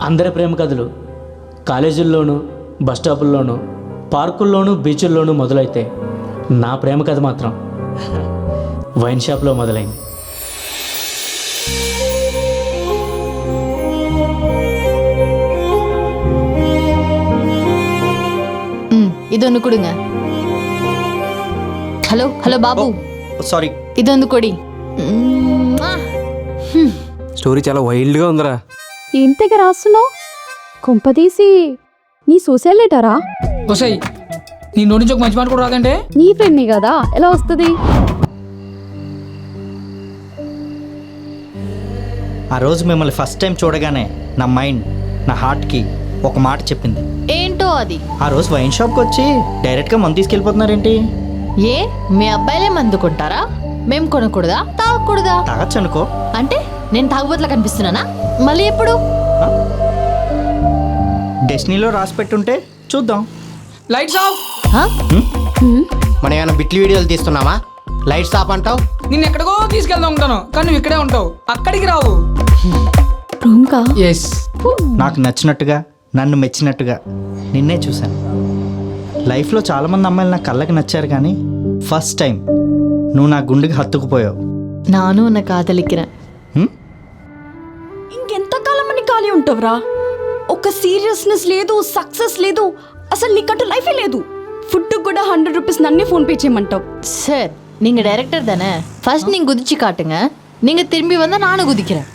అందరి ప్రేమ కథలు కాలేజీల్లోనూ బస్ స్టాపుల్లోనూ పార్కుల్లోనూ బీచుల్లోనూ మొదలైతే నా ప్రేమ కథ మాత్రం వైన్ షాప్లో మొదలైంది. ಇದೊಂದು ಕೊಡುಂಗ. ಹಲೋ ಹಲೋ ಬಾಬು, సారీ. ಇದೊಂದು ಕೊಡಿ. స్టోరీ చాలా వైల్డ్గా ఉందిరా. ఇంతగా రాస్తున్నావు? కొంపదీసి నీ సోషల్ లెటరా? వసాయి నీ నోటి నుంచి ఒక మంచి మాట కూడా రాదంటే. నీ ఫ్రెండ్ని కదా, ఎలా వస్తుంది? ఆ రోజు మిమ్మల్ని ఫస్ట్ టైం చూడగానే నా మైండ్ నా హార్ట్కి ఒక మాట చెప్పింది. ఏంటో అది? ఆ రోజు వైన్ షాప్కి వచ్చి డైరెక్ట్గా మందు తీసుకెళ్ళిపోతున్నారేంటి? ఏ మీ అబ్బాయిలే మందు కొంటారా? మేము కొనకూడదా? తాగకూడదా? తాగచ్చు అనుకో. అంటే నేను తాగుబోతులా కనిపిస్తున్నానా? మళ్ళీ ఎప్పుడు? డెస్టినీలో రాసి పెట్టుంటే చూద్దాం. Lights off. మనం ఏమైనా బిట్లు వీడియోలు తీస్తున్నామా? లైట్స్ ఆఫ్ అంటావు? నిన్ను ఎక్కడికో తీసుకెళ్దాం ఉంటాను, కానీ నువ్వు ఇక్కడే ఉంటావు, అక్కడికి రావు. రూమ్కా? ఎస్. నాకు నచ్చినట్టుగా నన్ను మెచ్చినట్టుగా నిన్నే చూశాను. లైఫ్లో చాలామంది అమ్మాయిలు నా కళ్ళకి నచ్చారు, కానీ ఫస్ట్ టైం నువ్వు నా గుండెకి హత్తుకుపోయావు. నాను నా కాదలికిన. ఇంకెంతకాలం అని ఖాళీ ఉంటావురా? ఒక సీరియస్నెస్ లేదు, సక్సెస్ లేదు, అసలు నీకంటూ లైఫే లేదు. ఫుడ్ కూడా 100 రూపీస్ నన్నే ఫోన్ పే చేయమంటావు. சார் நீங்க டைரக்டர் தானே, ஃபர்ஸ்ட் நீங்க குதிச்சு காட்டுங்க, நீங்க திரும்பி வந்தா நானும் குதிக்கிறேன்.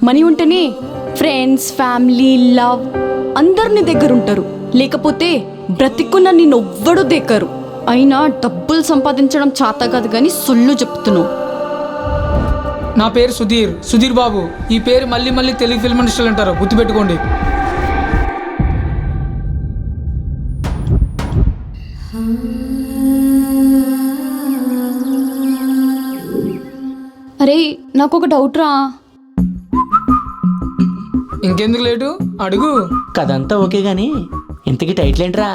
మనీ ఉంటేనే ఫ్రెండ్స్, ఫ్యామిలీ, లవ్ అందరు నీ దగ్గర ఉంటారు. లేకపోతే బ్రతికున్న నిన్నెవ్వడూ దేకరు. అయినా డబ్బులు సంపాదించడం చేత కాదు కానీ సొల్లు చెప్తున్నావు. నా పేరు సుధీర్ బాబు. ఈ పేరు మళ్ళీ మళ్ళీ తెలుగు ఫిల్మ్ ఇండస్ట్రీలో అంటారు, గుర్తుపెట్టుకోండి. అరే నాకు ఒక డౌట్ రా. ఇంకెందుకు లేటు, అడుగు. కథంతా ఓకే కానీ ఇంతకీ టైటిల్ ఏంట్రా?